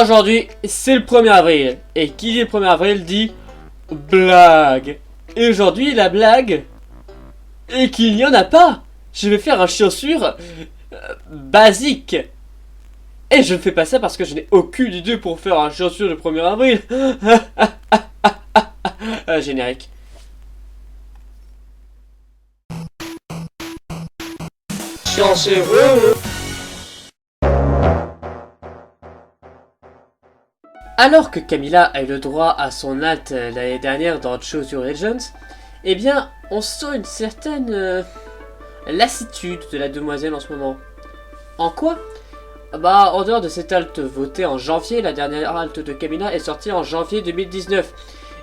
Aujourd'hui, c'est le 1er avril. Et qui dit le 1er avril dit blague. Et aujourd'hui, la blague est qu'il n'y en a pas. Je vais faire un chaussure basique. Et je ne fais pas ça parce que je n'ai aucune idée pour faire un chaussure le 1er avril. Générique. Chanceux. Alors que Camilla a eu le droit à son alt l'année dernière dans Choose Your Legends, eh bien, on sent une certaine lassitude de la demoiselle en ce moment. En quoi? Bah, en dehors de cette alt votée en janvier, la dernière alt de Camilla est sortie en janvier 2019.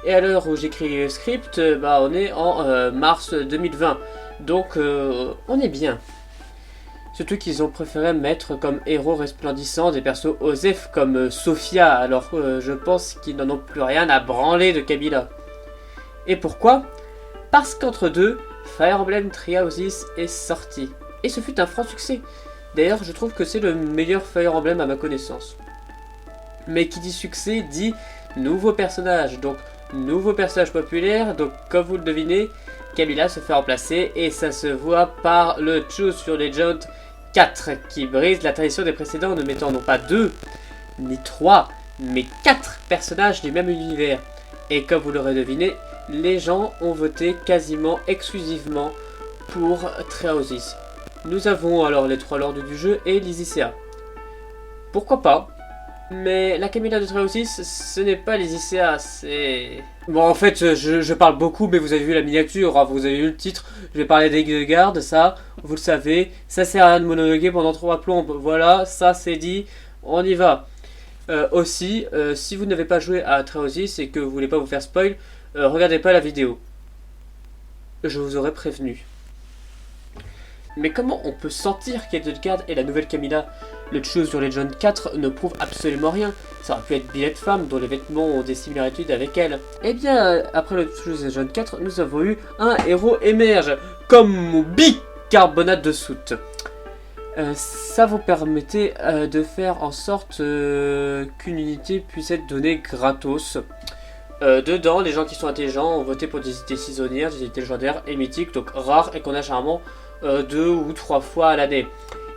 Et à l'heure où j'écris le script, bah, on est en mars 2020. Donc, on est bien. Surtout qu'ils ont préféré mettre comme héros resplendissants des persos OSEF comme Sophia, alors je pense qu'ils n'en ont plus rien à branler de Camilla. Et pourquoi? Parce qu'entre deux, Fire Emblem Three Houses est sorti. Et ce fut un franc succès. D'ailleurs, je trouve que c'est le meilleur Fire Emblem à ma connaissance. Mais qui dit succès dit nouveau personnage, donc nouveau personnage populaire, donc comme vous le devinez, Camilla se fait remplacer et ça se voit par le Choose Your Legends 4 qui brise la tradition des précédents en ne mettant non pas 2 ni 3 mais 4 personnages du même univers. Et comme vous l'aurez deviné, les gens ont voté quasiment exclusivement pour Three Houses. Nous avons alors les 3 lords du jeu et Lysicea. Pourquoi pas? Mais la Camilla de Three Houses, ce n'est pas Lysicea, c'est... Bon, en fait, je parle beaucoup, mais vous avez vu la miniature, hein, vous avez vu le titre. Je vais parler d'Edelgard, ça, vous le savez. Ça sert à rien de monologuer pendant 3 plombes. Voilà, ça c'est dit, on y va. Aussi, si vous n'avez pas joué à Three Houses et que vous voulez pas vous faire spoil, regardez pas la vidéo. Je vous aurais prévenu. Mais comment on peut sentir qu'Edelgard est la nouvelle Camilla? Le Choose Your Legends 4 ne prouve absolument rien. Ça aurait pu être Billet de femme dont les vêtements ont des similarités avec elle. Eh bien, après le Choose Your Legends 4, nous avons eu un héros émerge, comme bicarbonate de soude. Ça vous permettait de faire en sorte qu'une unité puisse être donnée gratos. Dedans, les gens qui sont intelligents ont voté pour des unités saisonnières, des unités légendaires et mythiques, donc rares et qu'on a généralement 2 ou 3 fois à l'année.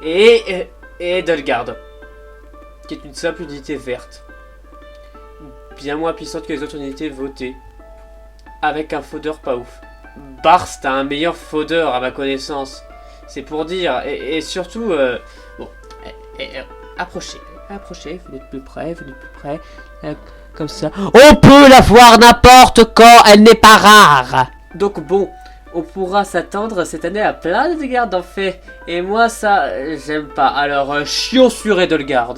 Et Edelgard, qui est une simple unité verte, bien moins puissante que les autres unités votées, avec un fodeur pas ouf. Barst a un meilleur fodeur à ma connaissance, c'est pour dire, et surtout, bon, approchez, venez de plus près, comme ça. On peut la voir n'importe quand, elle n'est pas rare. Donc bon, on pourra s'attendre cette année à plein d'Edelgard en fait. Et moi ça, j'aime pas. Alors, chions sur Edelgard.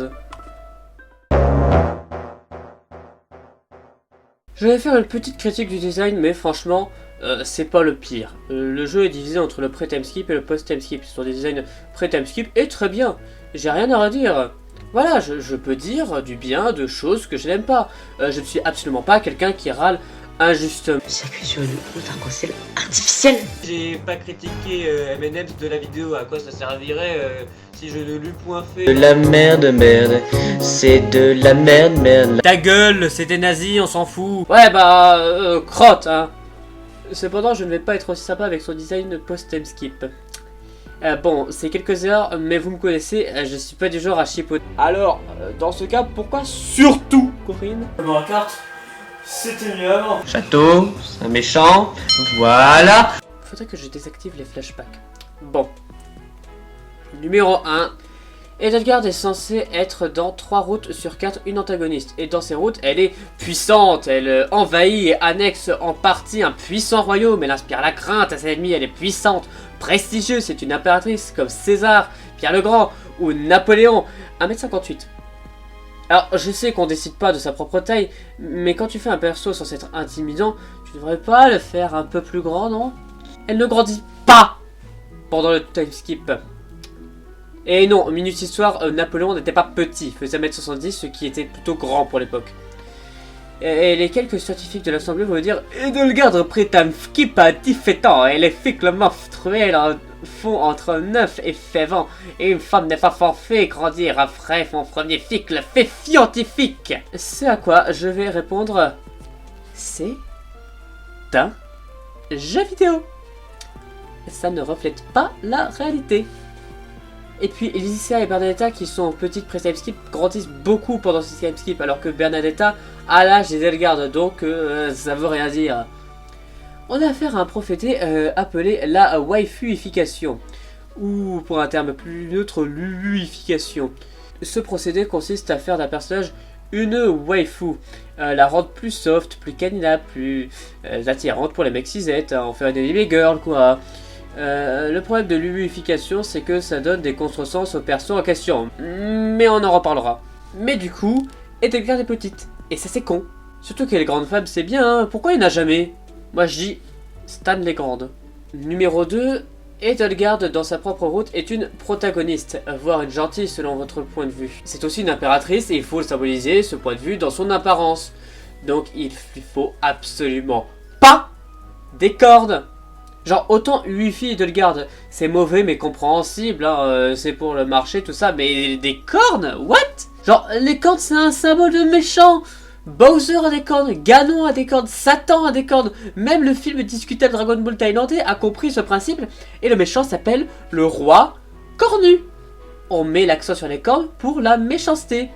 Je vais faire une petite critique du design, mais franchement, c'est pas le pire. Le jeu est divisé entre le pré-time skip et le post-time skip. Ce sont des designs pré-time skip et très bien. J'ai rien à redire. Voilà, je peux dire du bien de choses que je n'aime pas. Je ne suis absolument pas quelqu'un qui râle injustement. J'appuie sur le arc-en-ciel artificiel. J'ai pas critiqué M&M's de la vidéo, à quoi ça servirait si je ne l'eus point fait. De la merde, c'est de la merde. Ta gueule, c'est des nazis, on s'en fout. Ouais bah, crotte hein. Cependant, je ne vais pas être aussi sympa avec son design post-time skip. Bon, c'est quelques heures, mais vous me connaissez, je suis pas du genre à chipoter. Alors, dans ce cas, pourquoi surtout, Corinne? Bon, la carte, c'était mieux avant. Château, c'est un méchant, voilà. Faudrait que je désactive les flashbacks. Bon. Numéro 1. Edelgard est censée être dans 3 routes sur 4 une antagoniste. Et dans ces routes, elle est puissante. Elle envahit et annexe en partie un puissant royaume. Elle inspire la crainte à ses ennemis. Elle est puissante, prestigieuse. C'est une impératrice comme César, Pierre le Grand ou Napoléon. 1m58. Alors, je sais qu'on décide pas de sa propre taille. Mais quand tu fais un perso censé être intimidant, tu devrais pas le faire un peu plus grand, non? Elle ne grandit pas pendant le time skip. Et non, minute histoire, Napoléon n'était pas petit, il faisait 1m70, ce qui était plutôt grand pour l'époque. Et les quelques scientifiques de l'Assemblée vont dire Edelgard pré-time skip à 17 ans, elle est fique le monstruel font entre 9 et 16 ans, et une femme n'est pas censée grandir après son premier cycle fait scientifique. Ce à quoi je vais répondre, c'est un jeu vidéo. Ça ne reflète pas la réalité. Et puis Lycia et Bernadetta qui sont petites pré-time skip grandissent beaucoup pendant ce time skip alors que Bernadetta a l'âge des Elgardes, donc ça veut rien dire. On a affaire à un prophété appelé la waifuification, ou pour un terme plus neutre, luluification. Ce procédé consiste à faire d'un personnage une waifu, la rendre plus soft, plus canina, plus attirante pour les mecs cisettes, en faire des baby girls quoi. Le problème de l'humidification, c'est que ça donne des contresens aux persos en question. Mais on en reparlera. Mais du coup, Edelgard est petite. Et ça c'est con. Surtout qu'elle est grande femme, c'est bien, hein. Pourquoi il n'y en a jamais? Moi je dis, Stan les grandes. Numéro 2, Edelgard dans sa propre route est une protagoniste, voire une gentille selon votre point de vue. C'est aussi une impératrice et il faut le symboliser, ce point de vue, dans son apparence. Donc il lui faut absolument pas des cornes. Genre, autant Wi-Fi et Edelgard, c'est mauvais mais compréhensible, hein, c'est pour le marché, tout ça, mais des cornes? What? Genre, les cornes, c'est un symbole de méchant. Bowser a des cornes, Ganon a des cornes, Satan a des cornes. Même le film discutable Dragon Ball thaïlandais a compris ce principe, et le méchant s'appelle le roi cornu. On met l'accent sur les cornes pour la méchanceté.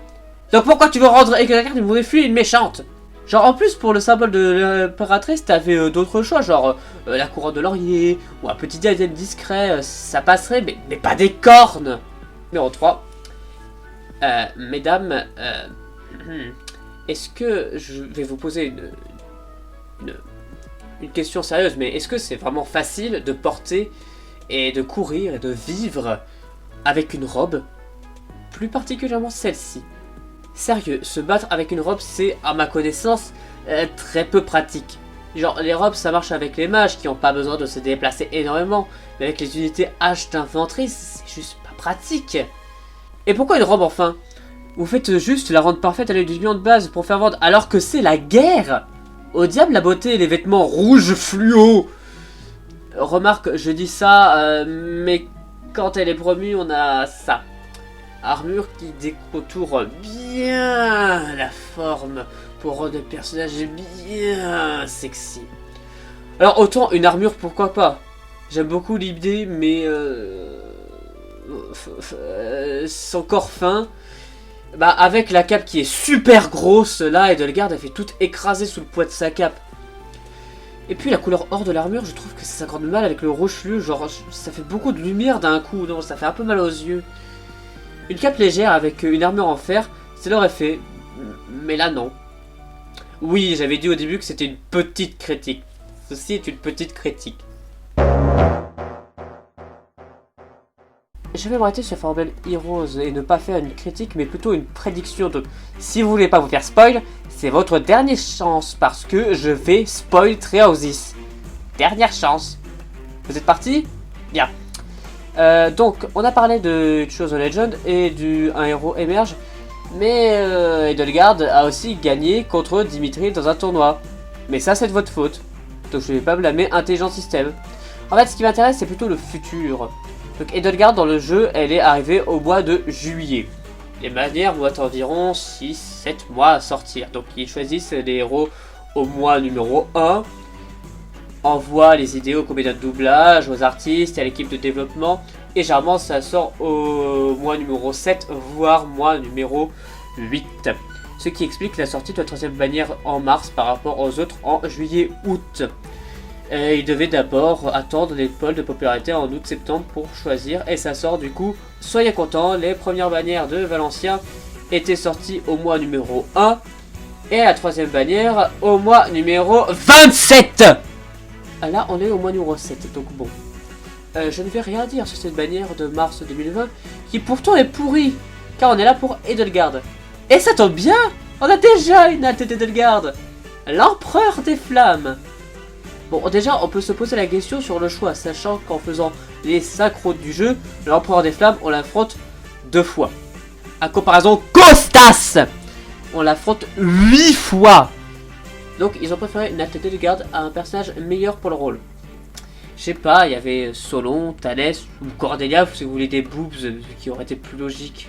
Donc pourquoi tu veux rendre Edelgard une Wi-Fi une méchante? Genre en plus pour le symbole de l'impératrice t'avais d'autres choix, genre la couronne de laurier ou un petit diadème discret, ça passerait mais pas des cornes. Numéro 3. Mesdames, est-ce que je vais vous poser une question sérieuse, mais est-ce que c'est vraiment facile de porter et de courir et de vivre avec une robe, plus particulièrement celle-ci? Sérieux, se battre avec une robe, c'est, à ma connaissance, très peu pratique. Genre, les robes, ça marche avec les mages qui n'ont pas besoin de se déplacer énormément. Mais avec les unités H d'infanterie, c'est juste pas pratique. Et pourquoi une robe, enfin? Vous faites juste la rendre parfaite à l'aide d'union de base pour faire vendre, alors que c'est la guerre. Au diable la beauté et les vêtements rouges fluo. Remarque, je dis ça, mais quand elle est promue, on a ça. Armure qui décontourne bien la forme pour rendre le personnage bien sexy. Alors autant une armure pourquoi pas. J'aime beaucoup l'idée mais son corps fin. Bah avec la cape qui est super grosse là, Edelgard elle fait toute écrasée sous le poids de sa cape. Et puis la couleur or de l'armure, je trouve que ça s'accorde mal avec le rouge fluo, genre ça fait beaucoup de lumière d'un coup, non ça fait un peu mal aux yeux. Une cape légère avec une armure en fer, ça l'aurait fait, mais là non. Oui, j'avais dit au début que c'était une petite critique. Ceci est une petite critique. Je vais m'arrêter sur Fire Emblem Heroes et ne pas faire une critique, mais plutôt une prédiction. Donc, si vous voulez pas vous faire spoil, c'est votre dernière chance parce que je vais spoil Treehouse. Dernière chance. Vous êtes partis? Bien. Donc, on a parlé de Chosen Legend et un héros émerge, mais Edelgard a aussi gagné contre Dimitri dans un tournoi. Mais ça, c'est de votre faute. Donc, je ne vais pas blâmer Intelligent System. En fait, ce qui m'intéresse, c'est plutôt le futur. Donc, Edelgard, dans le jeu, elle est arrivée au mois de juillet. Les manières mettent environ 6-7 mois à sortir. Donc, ils choisissent les héros au mois numéro 1. Envoie les idées aux comédiens de doublage, aux artistes et à l'équipe de développement. Et généralement ça sort au mois numéro 7, voire mois numéro 8. Ce qui explique la sortie de la troisième bannière en mars par rapport aux autres en juillet-août. Il devait d'abord attendre les pôles de popularité en août-septembre pour choisir. Et ça sort du coup, soyez contents, les premières bannières de Valencien étaient sorties au mois numéro 1. Et la troisième bannière au mois numéro 27. Là, on est au mois numéro 7, donc bon. Je ne vais rien dire sur cette bannière de mars 2020, qui pourtant est pourrie, car on est là pour Edelgard. Et ça tombe bien, on a déjà une halte d'Edelgard, l'empereur des flammes. Bon, déjà, on peut se poser la question sur le choix, sachant qu'en faisant les 5 routes du jeu, l'empereur des flammes, on l'affronte 2 fois. À comparaison, Costas, on l'affronte 8 fois. Donc ils ont préféré une halte d'Edelgard à un personnage meilleur pour le rôle. Je sais pas, il y avait Solon, Thalès ou Cordelia, si vous voulez des boobs qui auraient été plus logiques.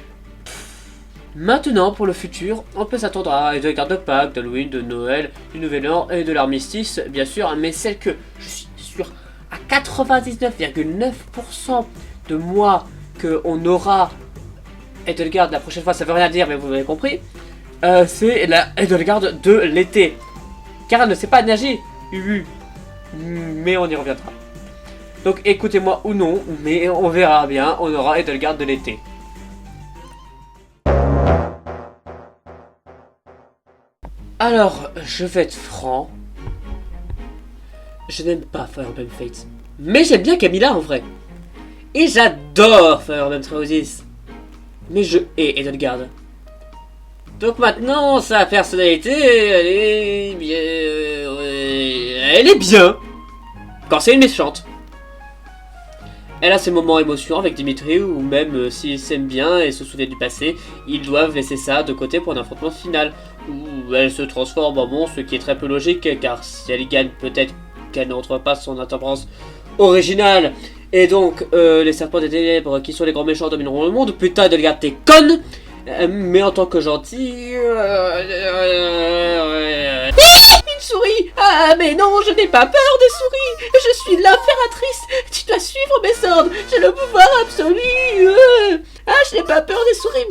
Maintenant, pour le futur, on peut s'attendre à des cartes de Pâques, d'Halloween, de Noël, du Nouvel An et de l'armistice, bien sûr, mais celle que je suis sûr à 99,9% de moi qu'on aura Edelgard la prochaine fois, ça veut rien dire, mais vous avez compris, c'est la Edelgard de l'été. Car elle ne sait pas nager, mais on y reviendra. Donc écoutez-moi ou non, mais on verra bien, on aura Edelgard de l'été. Alors, je vais être franc. Je n'aime pas Fire Emblem Fates. Mais j'aime bien Camilla en vrai. Et j'adore Fire Emblem Three Houses. Mais je hais Edelgard. Donc maintenant, sa personnalité, elle est bien... elle est bien. Quand c'est une méchante. Elle a ses moments émotions avec Dimitri, ou même s'ils s'aiment bien et se souviennent du passé, ils doivent laisser ça de côté pour un affrontement final, où elle se transforme en monstre, ce qui est très peu logique, car si elle gagne, peut-être qu'elle ne retrouve pas son apparence originale, et donc les serpents des ténèbres, qui sont les grands méchants, domineront le monde. Putain, Edelgard, t'es conne. Mais en tant que gentil... Une souris! Ah mais non, je n'ai pas peur des souris! Je suis l'impératrice! Tu dois suivre mes ordres! J'ai le pouvoir absolu! Ah, je n'ai pas peur des souris!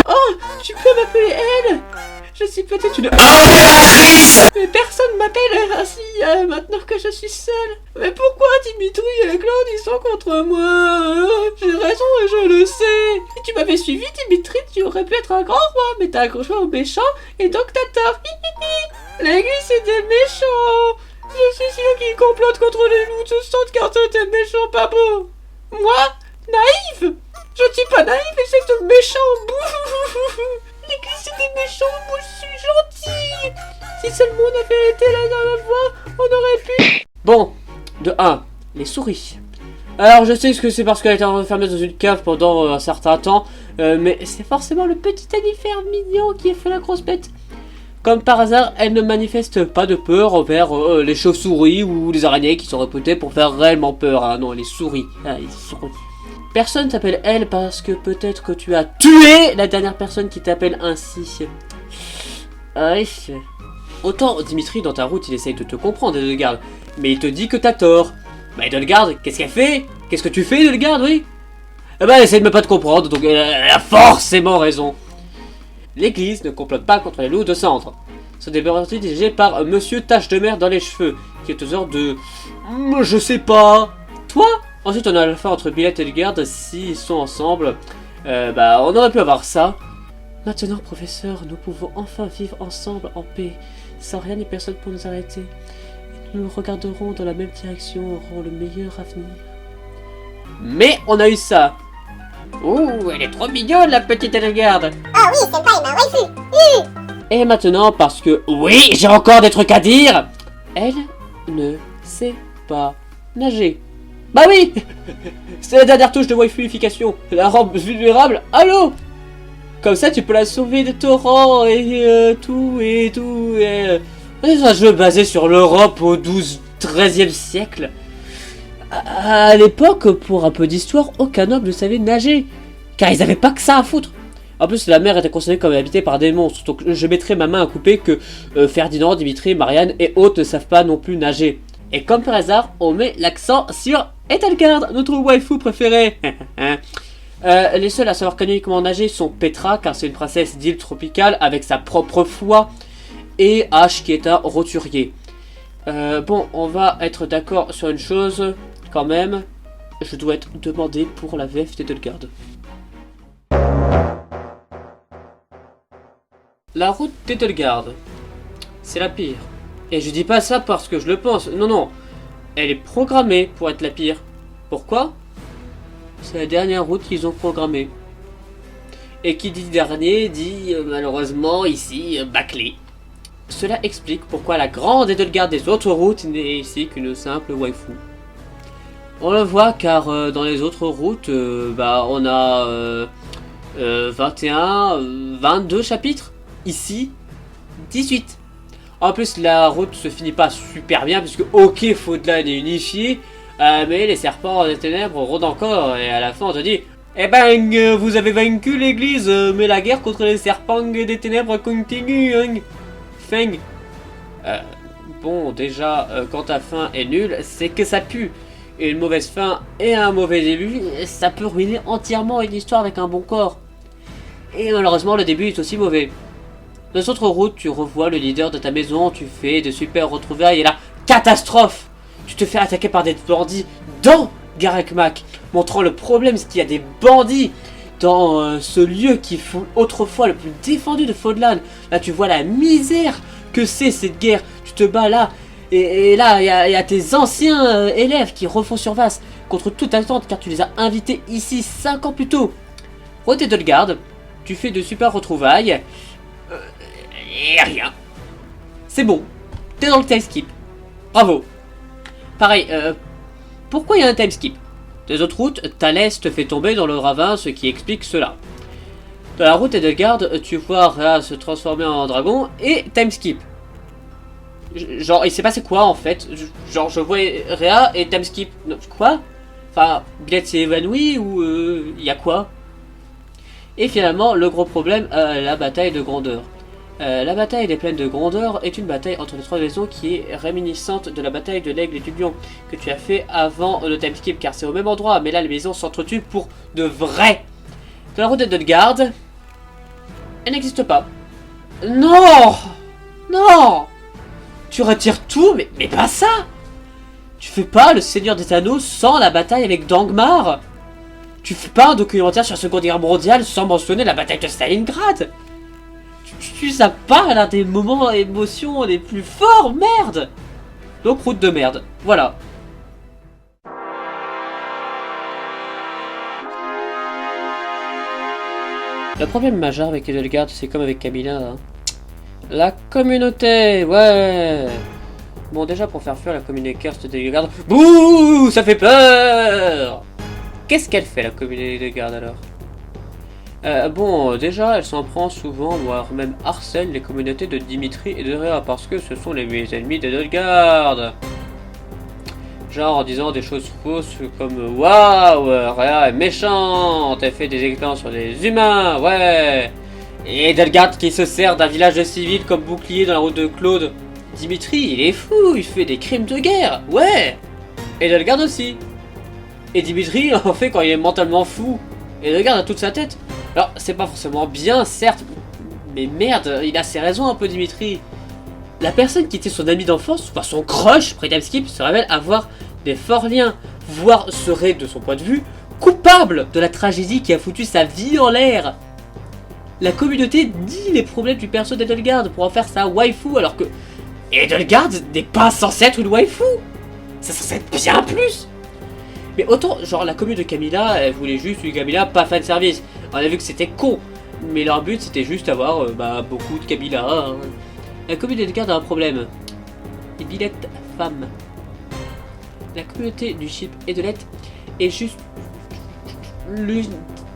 Oh, tu peux m'appeler elle! Je suis peut-être une impératrice! Mais personne m'appelle ainsi maintenant que je suis seule! Mais pourquoi Dimitri et Claude ils sont contre moi? J'ai raison et je le sais! Si tu m'avais suivi, Dimitri, tu aurais pu être un grand roi, mais t'as accroché aux méchants et donc t'as tort! L'église c'est des méchants! Je suis sûr qu'ils complotent contre les loups de sang car c'est des méchants pas beaux! Moi? Naïve? Je ne suis pas naïve et c'est de méchants! L'église c'est des méchants, moi je suis gentille! Si seulement on avait été là dans la voie, on aurait pu... Bon, de 1, les souris. Alors je sais que c'est parce qu'elle était enfermée dans une cave pendant un certain temps, mais c'est forcément le petit mammifère mignon qui a fait la grosse bête. Comme par hasard, elle ne manifeste pas de peur envers les chauves-souris ou les araignées qui sont réputées pour faire réellement peur. Hein. Non, les souris. Ah, les souris. Personne t'appelle elle parce que peut-être que tu as tué la dernière personne qui t'appelle ainsi. Oui. Autant Dimitri, dans ta route, il essaye de te comprendre, Edelgard, mais il te dit que t'as tort. Bah Edelgard, qu'est-ce qu'elle fait? Qu'est-ce que tu fais, Edelgard, oui? Eh ben, elle essaie de même pas te comprendre, donc elle a forcément raison. L'église ne complote pas contre les loups de cendre. Ce débat est dirigé par Monsieur Tache de Mer dans les cheveux, qui est aux heures de... je sais pas... Toi? Ensuite on a le entre Billette et Edelgard, s'ils sont ensemble. Bah on aurait pu avoir ça. Maintenant professeur, nous pouvons enfin vivre ensemble en paix, sans rien ni personne pour nous arrêter. Nous regarderons dans la même direction, aurons le meilleur avenir. Mais on a eu ça. Ouh, elle est trop mignonne la petite Edelgard. Ah oui, c'est pas ma waifu. Et maintenant, parce que oui, j'ai encore des trucs à dire, elle ne sait pas nager. Bah oui. C'est la dernière touche de waifuification. La robe vulnérable, allô. Comme ça, tu peux la sauver des torrents et tout. C'est un jeu basé sur l'Europe au 12-13e siècle. À l'époque, pour un peu d'histoire, aucun noble ne savait nager. Car ils avaient pas que ça à foutre. En plus, la mer était considérée comme habitée par des monstres. Donc je mettrai ma main à couper que Ferdinand, Dimitri, Marianne et autres ne savent pas non plus nager. Et comme par hasard, on met l'accent sur Edelgard, notre waifu préférée. Les seuls à savoir canoniquement nager sont Petra, car c'est une princesse d'île tropicale avec sa propre foi, et Ash qui est un roturier. Bon, on va être d'accord sur une chose, quand même. Je dois être demandé pour la VF d'Edelgard. La route d'Edelgard, c'est la pire. Et je dis pas ça parce que je le pense, non non. Elle est programmée pour être la pire. Pourquoi? C'est la dernière route qu'ils ont programmée. Et qui dit dernier dit malheureusement ici bâclé. Cela explique pourquoi la grande Edelgard des autres routes n'est ici qu'une simple waifu. On le voit car dans les autres routes, on a 21, 22 chapitres. Ici, 18. En plus, la route se finit pas super bien, puisque ok, Faudland est unifié, mais les serpents des ténèbres rôdent encore, et à la fin on te dit eh ben, vous avez vaincu l'église, mais la guerre contre les serpents des ténèbres continue, hein. Feng. Bon, déjà, quand ta fin est nulle, c'est que ça pue. Et une mauvaise fin et un mauvais début, ça peut ruiner entièrement une histoire avec un bon corps. Et malheureusement, le début est aussi mauvais. Dans les autres routes, tu revois le leader de ta maison, tu fais de super retrouvailles et la catastrophe. Tu te fais attaquer par des bandits dans Garreg Mach, montrant le problème, c'est qu'il y a des bandits dans ce lieu qui fut autrefois le plus défendu de Faudland. Là, tu vois la misère que c'est cette guerre. Tu te bats là, et là, il y a tes anciens élèves qui refont surface contre toute attente, car tu les as invités ici 5 ans plus tôt. Route Edelgard, tu fais de super retrouvailles, et rien. C'est bon, t'es dans le time skip. Bravo. Pareil, pourquoi il y a un time skip? Des autres routes, Thalès te fait tomber dans le ravin, ce qui explique cela. Dans la route Edelgard, tu vois Rhea se transformer en dragon et time skip. Genre, il s'est passé quoi en fait? Genre, je vois Rhea et time skip. Quoi? Enfin, Billette s'est évanoui ou il y a quoi? Et finalement, le gros problème, la bataille de Grandeur. La bataille des plaines de Grandeur est une bataille entre les trois maisons qui est réminiscente de la bataille de l'aigle et du lion que tu as fait avant le time skip, car c'est au même endroit, mais là les maisons s'entretuent pour de vrai. Dans la route d'Edelgard, elle n'existe pas. Non! Non! Tu retires tout, mais pas ça! Tu fais pas le Seigneur des Anneaux sans la bataille avec Dangmar? Tu fais pas un documentaire sur la Seconde Guerre mondiale sans mentionner la bataille de Stalingrad? Tu as pas l'un des moments émotions les plus forts, merde! Donc route de merde, voilà. Le problème majeur avec Edelgard, c'est comme avec Camilla, hein. La communauté, ouais. Bon, déjà pour faire fuir la communauté curse d'Edelgard, bouh, ça fait peur. Qu'est-ce qu'elle fait la communauté d'Edelgard alors? Bon, déjà, elle s'en prend souvent, voire même harcèle les communautés de Dimitri et de Rhea, parce que ce sont les ennemis d'Edelgard. Genre en disant des choses fausses comme waouh, Rhea est méchante, elle fait des expériences sur des humains, ouais. Et Edelgard qui se sert d'un village de civils comme bouclier dans la route de Claude. Dimitri, il est fou, il fait des crimes de guerre, ouais. Edelgard aussi. Et Dimitri en fait quand il est mentalement fou. Edelgard a toute sa tête. Alors, c'est pas forcément bien, certes, mais merde, il a ses raisons un peu, Dimitri. La personne qui était son ami d'enfance, enfin son crush, pré-time-skip, se révèle avoir des forts liens, voire serait, de son point de vue, coupable de la tragédie qui a foutu sa vie en l'air. La communauté dit les problèmes du perso d'Edelgard pour en faire sa waifu, alors que Edelgard n'est pas censé être une waifu. C'est censé être bien plus. Mais autant, genre, la commune de Camilla, elle voulait juste une Camilla pas fanservice. On a vu que c'était con. Mais leur but, c'était juste avoir beaucoup de Camilla. Hein. La commune d'Edelgard a un problème. Les billettes femmes. La communauté du ship Edelette est juste l'une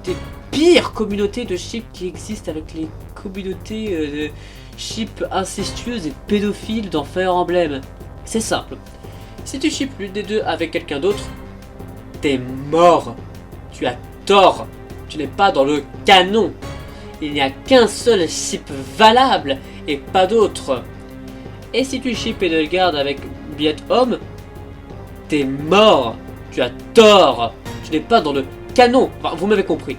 des pires communautés de ship qui existent avec les communautés de ship incestueuses et pédophiles dans Fire Emblem. C'est simple. Si tu ships l'une des deux avec quelqu'un d'autre, t'es mort. Tu as tort. Tu n'es pas dans le canon. Il n'y a qu'un seul ship valable et pas d'autre. Et si tu ships Edelgard avec Billette Homme, t'es mort. Tu as tort. Tu n'es pas dans le canon. Enfin, vous m'avez compris.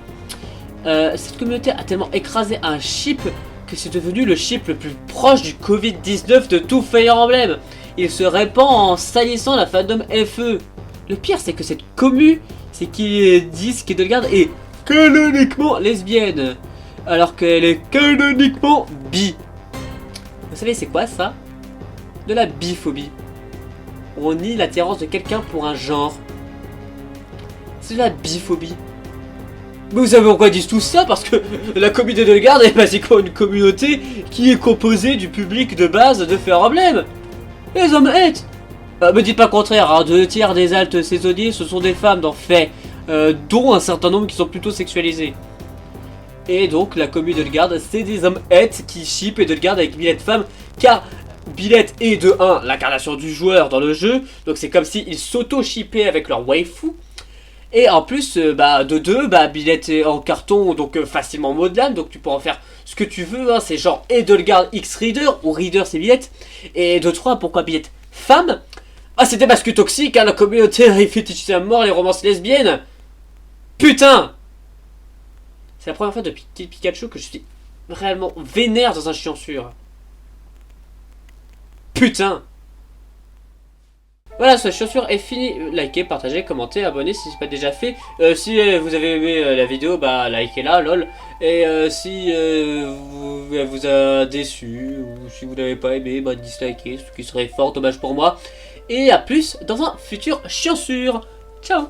Cette communauté a tellement écrasé un ship que c'est devenu le ship le plus proche du Covid-19 de tout Fire Emblem. Il se répand en salissant la fandom FE. Le pire, c'est que cette commu, c'est qu'ils disent qu'Edelgard est canoniquement lesbienne, alors qu'elle est canoniquement bi. Vous savez c'est quoi ça? De la biphobie. On nie l'attirance de quelqu'un pour un genre. C'est de la biphobie. Mais vous savez pourquoi ils disent tout ça? Parce que la communauté d'Edelgard est basiquement une communauté qui est composée du public de base de Fire Emblem. Les hommes hate. Me dites pas le contraire, hein, 2 tiers des altes saisonniers ce sont des femmes dans fait, dont un certain nombre qui sont plutôt sexualisés. Et donc la communauté d'Edelgard c'est des hommes hate qui ship Edelgard avec Billette femme, car Billette est de 1 l'incarnation du joueur dans le jeu, donc c'est comme s'ils s'auto-shippaient avec leur waifu. Et en plus, de 2, Billette est en carton, donc facilement modelable, donc tu peux en faire ce que tu veux, hein, c'est genre Edelgard X Reader, ou Reader c'est Billette. Et de 3, pourquoi Billette femme? Ah, c'était parce que toxique, hein, la communauté a fétichisé à mort les romances lesbiennes. Putain! C'est la première fois depuis Pikachu que je suis réellement vénère dans un chiant-sûr. Putain! Voilà, ce chaussure est fini. Likez, partagez, commentez, abonnez si c'est pas déjà fait. Si vous avez aimé la vidéo, likez-la, lol. Et si elle vous a déçu, ou si vous n'avez pas aimé, dislikez, ce qui serait fort dommage pour moi. Et à plus dans un futur chaussure. Ciao!